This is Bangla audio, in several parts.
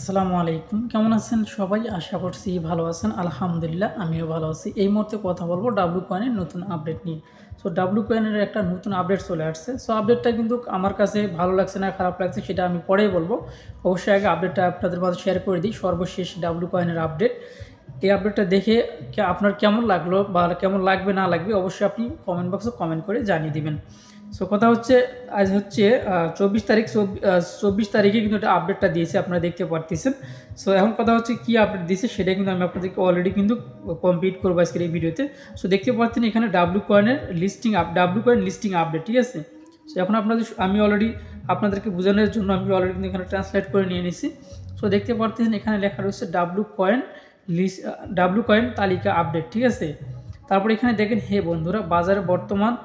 আসসালামু আলাইকুম, কেমন আছেন সবাই? আশা করছি ভালো আছেন। আলহামদুলিল্লাহ আমিও ভালো আছি। এই মুহূর্তে কথা বলবো ডাব্লু কয়েনের নতুন আপডেট নিয়ে। সো ডাব্লু কয়েনের একটা নতুন আপডেট চলে আসছে। সো আপডেটটা কিন্তু আমার কাছে ভালো লাগছে না খারাপ লাগছে সেটা আমি পরেই বলবো। অবশ্যই আগে আপডেটটা আপনাদের মাঝে শেয়ার করে দিই। সর্বশেষ ডাব্লু কয়েনের আপডেট, এই আপডেটটা দেখে আপনার কেমন লাগলো বা কেমন লাগবে না লাগবে অবশ্যই আপনি কমেন্ট বক্সে কমেন্ট করে জানিয়ে দিবেন। সো কথা হচ্ছে, আজ হচ্ছে 24 তারিখ। 24 তারিখে কিন্তু একটা আপডেটটা দিয়েছে, আপনারা দেখতে পারতেছেন। সো এখন কথা হচ্ছে কি আপডেট দিয়েছে সেটা কিন্তু আমি আপনাদেরকে অলরেডি কিন্তু কমপ্লিট করবো আজকের এই ভিডিওতে। সো দেখতে পাচ্ছেন এখানে ডাব্লু কয়েনের লিস্টিং আপডেট, ঠিক আছে। সো এখন আমি অলরেডি আপনাদেরকে বোঝানোর জন্য আমি অলরেডি কিন্তু এখানে ট্রান্সলেট করে নিয়ে নিছি। সো দেখতে পাচ্ছেন এখানে লেখা রয়েছে ডাব্লু কয়েন তালিকা আপডেট, ঠিক আছে। তারপর এখানে দেখেন, হে বন্ধুরা, বাজারে বর্তমান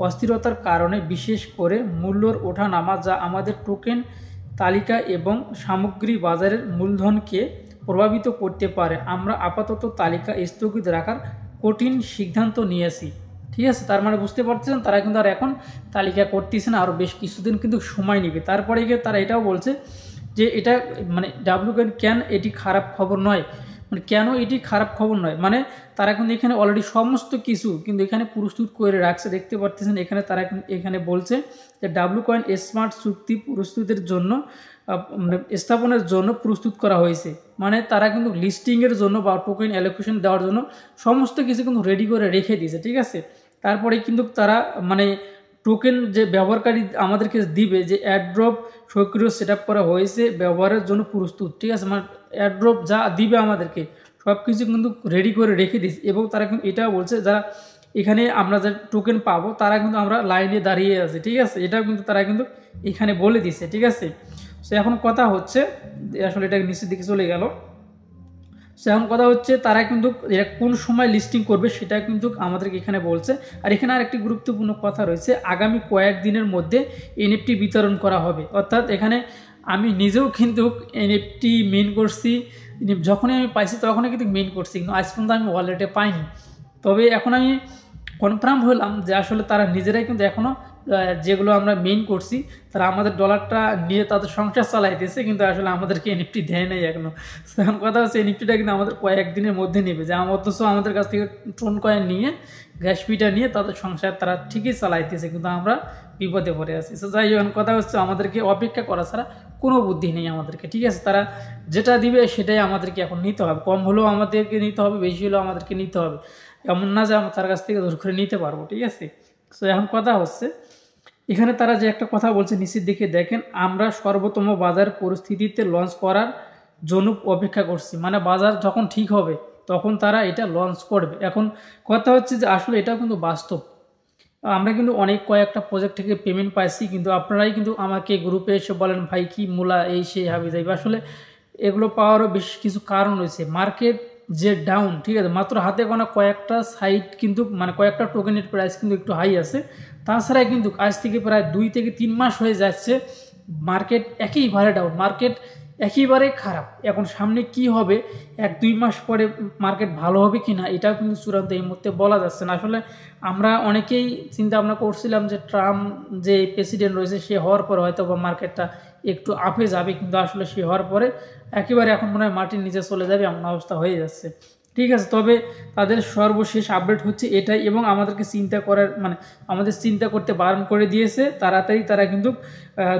অস্থিরতার কারণে বিশেষ করে মূল্যর ওঠানামা যা আমাদের টোকেন তালিকা এবং সামগ্রী বাজারের মূলধনকে প্রভাবিত করতে পারে, আমরা আপাতত তালিকা স্থগিত রাখার কঠিন সিদ্ধান্ত নিয়েছি, ঠিক আছে। তার মানে বুঝতে পারছেন তারা কিন্তু আর এখন তালিকা করতেছে না, আরও বেশ কিছুদিন কিন্তু সময় নেবে। তারপরে গিয়ে তারা এটাও বলছে যে এটা মানে ডাব্লু কয়েন কেন এটি খারাপ খবর নয়, মানে কেন এটি খারাপ খবর নয়, মানে তারা কিন্তু এখানে অলরেডি সমস্ত কিছু কিন্তু এখানে প্রস্তুত করে রাখছে। দেখতে পাচ্ছেন এখানে তারা এখানে বলছে যে ডাব্লু কয়েন স্মার্ট চুক্তি প্রস্তুতের জন্য মানে স্থাপনের জন্য প্রস্তুত করা হয়েছে। মানে তারা কিন্তু লিস্টিংয়ের জন্য বা টোকেন অ্যালোকেশন দেওয়ার জন্য সমস্ত কিছু কিন্তু রেডি করে রেখে দিয়েছে, ঠিক আছে। তারপরে কিন্তু তারা মানে টোকেন যে ব্যবহারকারী আমাদেরকে দিবে, যে অ্যাড্রপ সক্রিয় সেট করা হয়েছে, ব্যবহারের জন্য প্রস্তুত, ঠিক আছে। মানে অ্যাড্রপ যা দিবে আমাদেরকে সব কিছু কিন্তু রেডি করে রেখে দিয়েছে। এবং তারা কিন্তু এটাও বলছে যারা এখানে আমরা যে টোকেন পাবো তারা কিন্তু আমরা লাইনে দাঁড়িয়ে আছি, ঠিক আছে। এটাও কিন্তু তারা কিন্তু এখানে বলে দিছে, ঠিক আছে। সো এখন কথা হচ্ছে, আসলে এটা নিচের দিকে চলে গেল। সো এখন কথা হচ্ছে তারা কিন্তু এরা কোন সময় লিস্টিং করবে সেটা কিন্তু আমাদেরকে এখানে বলছে। আর এখানে আর একটি গুরুত্বপূর্ণ কথা রয়েছে, আগামী কয়েকদিনের মধ্যে এনএফটি বিতরণ করা হবে। অর্থাৎ এখানে আমি নিজেও কিন্তু এনএফটি মেন করছি, যখনই আমি পাইছি তখনই কিন্তু মেন করছি, কিন্তু আজ পর্যন্ত আমি ওয়ালেটে পাইনি। তবে এখন আমি কনফার্ম হলাম যে আসলে তারা নিজেরাই কিন্তু এখনও যেগুলো আমরা মেইন করছি তারা আমাদের ডলারটা নিয়ে তাদের সংসার চালাইতেছে, কিন্তু আসলে আমাদেরকে এনএফটি দেয় নাই এখনও। এখন কথা হচ্ছে এনএফটিটা কিন্তু আমাদের কয়েকদিনের মধ্যে নেবে, যে অথচ আমাদের কাছ থেকে টোন কয়েন নিয়ে গ্যাস ফিটা নিয়ে তাদের সংসার তারা ঠিকই চালাইতেছে, কিন্তু আমরা বিপদে পড়ে আছি। সো যাই হোক, কথা হচ্ছে আমাদেরকে অপেক্ষা করা ছাড়া কোনো বুদ্ধি নেই আমাদেরকে, ঠিক আছে। তারা যেটা দিবে সেটাই আমাদেরকে এখন নিতে হবে, কম হলেও আমাদেরকে নিতে হবে, বেশি হলেও আমাদেরকে নিতে হবে। এমন না যে আমরা তার কাছ থেকে দূর করে নিতে পারবো, ঠিক আছে। সো এখন কথা হচ্ছে এখানে তারা যে একটা কথা বলছে নিচের দিকে দেখেন, আমরা সর্বোত্তম বাজার পরিস্থিতিতে লঞ্চ করার জন্য অপেক্ষা করছি। মানে বাজার যখন ঠিক হবে তখন তারা এটা লঞ্চ করবে। এখন কথা হচ্ছে যে আসলে এটা কিন্তু বাস্তব, আমরা কিন্তু কয়েকটা প্রজেক্ট থেকে পেমেন্ট পাইছি, কিন্তু আপনারাই কিন্তু আমাকে গ্রুপে এসে বলেন ভাই কি মূলা এই সেই হাবি যাইবে। আসলে এগুলো পাওয়ারও বেশ কিছু কারণ রয়েছে। মার্কেট যে ডাউন, ঠিক আছে, মাত্র হাতে গোনা কয়েকটা সাইট কিন্তু মানে কয়েকটা টোকেনের প্রাইস কিন্তু একটু হাই আছে। তাছাড়া কিন্তু আজ থেকে প্রায় 2 থেকে 3 মাস হয়ে যাচ্ছে মার্কেট একেবারে ডাউন, মার্কেট একেবারে খারাপ। এখন সামনে কি হবে, 1-2 মাস পরে মার্কেট ভালো হবে কি না এটাও কিন্তু চূড়ান্ত এই মুহূর্তে বলা যাচ্ছে না। আসলে আমরা অনেকেই চিন্তা ভাবনা করছিলাম যে ট্রাম্প যে প্রেসিডেন্ট রয়েছে সে হওয়ার পরে হয়তো বা মার্কেটটা একটু আপে যাবে, কিন্তু আসলে সে হওয়ার পরে একেবারে এখন মনে হয় মাটির নিচে চলে যাবে এমন অবস্থা হয়ে যাচ্ছে, ঠিক আছে। তবে তাদের সর্বশেষ আপডেট হচ্ছে এটাই, এবং আমাদেরকে চিন্তা করার মানে আমাদের চিন্তা করতে বারণ করে দিয়েছে। তাড়াতাড়ি তারা কিন্তু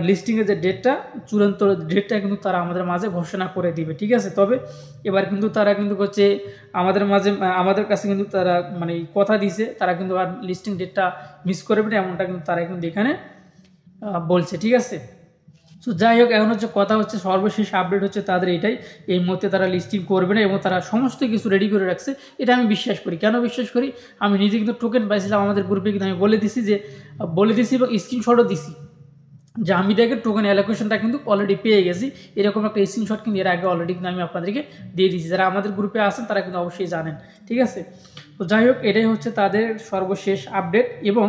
লিস্টিংয়ের যে ডেটটা, চূড়ান্ত ডেটটা কিন্তু তারা আমাদের মাঝে ঘোষণা করে দিবে, ঠিক আছে। তবে এবার কিন্তু তারা কিন্তু হচ্ছে আমাদের কাছে কিন্তু তারা মানে কথা দিয়েছে, তারা কিন্তু আর লিস্টিং ডেটটা মিস করবে না, এমনটা কিন্তু তারা কিন্তু এখানে বলছে, ঠিক আছে। সো যাই হোক, এখন হচ্ছে কথা হচ্ছে সর্বশেষ আপডেট হচ্ছে তাদের এটাই, এই মুহূর্তে তারা লিস্টিং করবে না এবং তারা সমস্ত কিছু রেডি করে রাখছে। এটা আমি বিশ্বাস করি। কেন বিশ্বাস করি, আমি নিজে কিন্তু টোকেন পাইছিলাম আমাদের গ্রুপে, কিন্তু আমি বলে দিছি এবং স্ক্রিনশটও দিছি যে আমি দেখে টোকেন অ্যালোকেশনটা কিন্তু অলরেডি পেয়ে গেছি। এরকম একটা স্ক্রিনশট কিন্তু এর আগে অলরেডি কিন্তু আমি আপনাদেরকে দিয়ে দিয়েছি। যারা আমাদের গ্রুপে আছেন তারা কিন্তু অবশ্যই জানেন, ঠিক আছে। তো যাই হোক, এটাই হচ্ছে তাদের সর্বশেষ আপডেট। এবং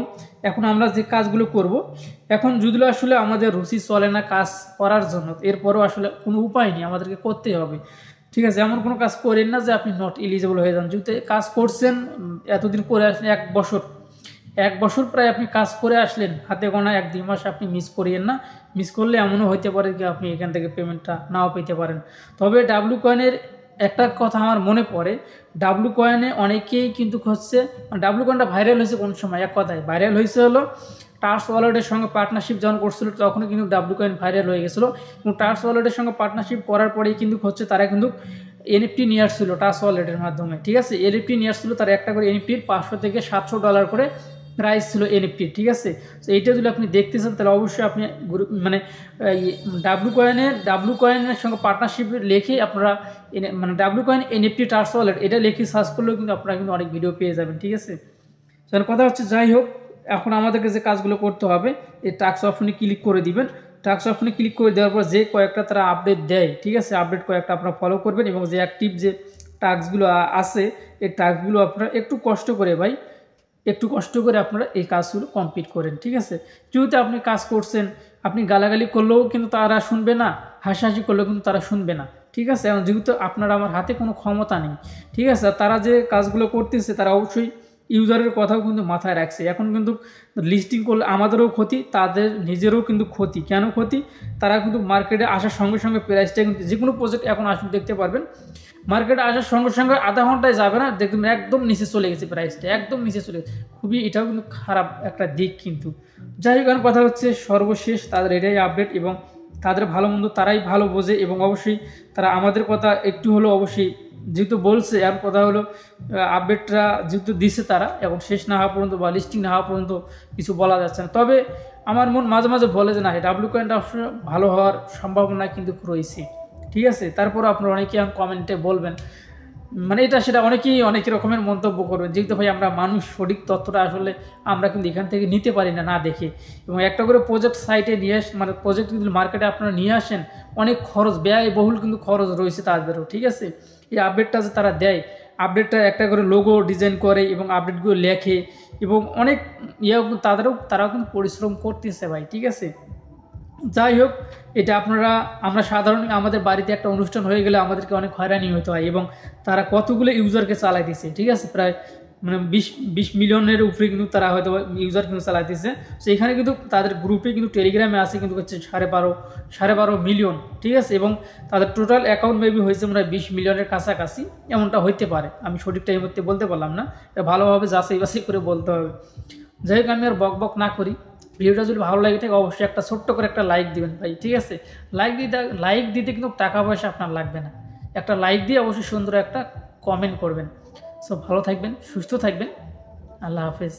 এখন আমরা যে কাজগুলো করব, এখন যদি আসলে আমাদের রুচি চলে না কাজ করার জন্য, এরপরও আসলে কোনো উপায় নেই, আমাদেরকে করতেই হবে, ঠিক আছে। এমন কোনো কাজ করেন না যে আপনি নট এলিজিবল হয়ে যান। যদি কাজ করছেন এতদিন করে আসলে 1 বছর 1 বছর প্রায় আপনি কাজ করে আসলেন, হাতে গোনা 1-2 মাস আপনি মিস করিয়েন না। মিস করলে এমনও হতে পারে যে আপনি এখান থেকে পেমেন্টটা নাও পেতে পারেন। তবে ডাব্লু কয়েনের একটা কথা আমার মনে পড়ে, ডাব্লু কয়েনে অনেকেই কিন্তু হচ্ছে, ডাব্লু কয়েনটা ভাইরাল হয়েছে কোন সময়, এক কথায় ভাইরাল হয়েছে হলো ট্রাস্ট ওয়ালেটের সঙ্গে পার্টনারশিপ যখন করছিল তখনই কিন্তু ডাব্লু কয়েন ভাইরাল হয়ে গেছিলো। এবং ট্রাস্ট ওয়ালেটের সঙ্গে পার্টনারশিপ করার পরেই কিন্তু হচ্ছে তারা কিন্তু এনএফটি নিয়ে আসছিল ট্রাস্ট ওয়ালেটের মাধ্যমে, ঠিক আছে। এনএফটি নিয়ে আসছিল, তারা একটা করে এনএফটির $500 থেকে $700 করে প্রাইস ছিল এনএফটি, ঠিক আছে। তো এইটা যদি আপনি দেখতেছেন তাহলে অবশ্যই আপনি মানে ডাব্লু কয়েনের সঙ্গে পার্টনারশিপ লিখে আপনারা মানে W coin NFT trust wallet এটা লিখে সার্চ করলেও কিন্তু আপনারা কিন্তু অনেক ভিডিও পেয়ে যাবেন, ঠিক আছে। তাহলে কথা হচ্ছে, যাই হোক, এখন আমাদেরকে যে কাজগুলো করতে হবে, এই টাস্ক অপশনে ক্লিক করে দিবেন। টাস্ক অপশনে ক্লিক করে দেওয়ার পর যে কয়েকটা তারা আপডেট দেয়, ঠিক আছে, আপডেট কয়েকটা আপনারা ফলো করবেন এবং যে অ্যাক্টিভ যে টাস্কগুলো আছে এই টাস্কগুলো আপনারা একটু কষ্ট করে আপনারা এই কাজগুলো কমপ্লিট করেন, ঠিক আছে। যেহেতু আপনি কাজ করছেন, আপনি গালাগালি করলেও কিন্তু তারা শুনবে না, হাসাহাসি করলেও কিন্তু তারা শুনবে না, ঠিক আছে। এবং যেহেতু আপনারা আমার হাতে কোনো ক্ষমতা নেই, ঠিক আছে, তারা যে কাজগুলো করতেছে তারা অবশ্যই ইউজারের কথাও কিন্তু মাথায় রাখছে। এখন কিন্তু লিস্টিং করলে আমাদেরও ক্ষতি, তাদের নিজেরও কিন্তু ক্ষতি। কেন ক্ষতি? তারা কিন্তু মার্কেটে আসার সঙ্গে সঙ্গে প্রাইসটা কিন্তু যে কোনো প্রজেক্ট এখন আসুন দেখতে পারবেন, মার্কেটে আসার সঙ্গে সঙ্গে আধা ঘন্টায় যাবে না, দেখবেন একদম নিচে চলে গেছে, প্রাইসটা একদম নিচে চলে গেছে। খুবই এটাও কিন্তু খারাপ একটা দিক কিন্তু। যাই হোক, কথা হচ্ছে সর্বশেষ তাদের এটাই আপডেট এবং তাদের ভালো মন্দ তারাই ভালো বোঝে এবং অবশ্যই তারা আমাদের কথা একটু হলেও অবশ্যই যেহেতু বলছে, আর কথা হলো আপডেটটা যেহেতু দিছে তারা, এবং শেষ না হওয়া পর্যন্ত বা লিস্টিং না হওয়া পর্যন্ত কিছু বলা যাচ্ছে না। তবে আমার মন মাঝে মাঝে বলে যে না, ডাব্লু কয়েনটা অবশ্যই ভালো হওয়ার সম্ভাবনা কিন্তু রয়েছে, ঠিক আছে। তারপর আপনারা অনেকেই কমেন্টে বলবেন, মানে এটা সেটা অনেকেই অনেক রকমের মন্তব্য করবেন, যেহেতু ভাই আমরা মানুষ, সঠিক তথ্যটা আসলে আমরা কিন্তু এখান থেকে নিতে পারি না না দেখে। এবং একটা করে প্রজেক্ট সাইটে নিয়ে মানে প্রজেক্ট কিন্তু মার্কেটে আপনারা নিয়ে আসেন, অনেক খরচ, ব্যয়বহুল কিন্তু খরচ রয়েছে তাদেরও, ঠিক আছে। এই আপডেটটা যে তারা দেয়, আপডেটটা একটা করে লোগো ডিজাইন করে এবং আপডেটগুলো লেখে এবং অনেক তারাও কিন্তু পরিশ্রম করতেছে ভাই, ঠিক আছে। যাই হোক, এটা আমরা সাধারণ আমাদের বাড়িতে একটা অনুষ্ঠান হয়ে গেলে আমাদেরকে অনেক হয়রানি হতে হয় এবং তারা কতগুলো ইউজারকে চালাইতেছে, ঠিক আছে, প্রায় মানে 20 মিলিয়নের উপরে কিন্তু তারা হয়তো ইউজার কিন্তু চালাইতেছে। তো এখানে কিন্তু তাদের গ্রুপে কিন্তু টেলিগ্রামে আছে কিন্তু হচ্ছে 12.5 মিলিয়ন, ঠিক আছে। এবং তাদের টোটাল অ্যাকাউন্ট মেবি হয়েছে প্রায় 20 মিলিয়নের কাছাকাছি, এমনটা হইতে পারে, আমি সঠিক টাইম মধ্যে বলতে পারলাম না, এটা ভালোভাবে যাচাই করে বলতে হবে। যাই হোক, আমি আর বক না করি, ভিডিওটা যদি ভালো লাগে থাকে অবশ্যই একটা ছোট্ট করে একটা লাইক দিবেন ভাই, ঠিক আছে। লাইক দিতে কিন্তু টাকা পয়সা আপনার লাগবে না, একটা লাইক দিয়ে অবশ্যই সুন্দর একটা কমেন্ট করবেন। সো ভালো থাকবেন, সুস্থ থাকবেন, আল্লাহ হাফেজ।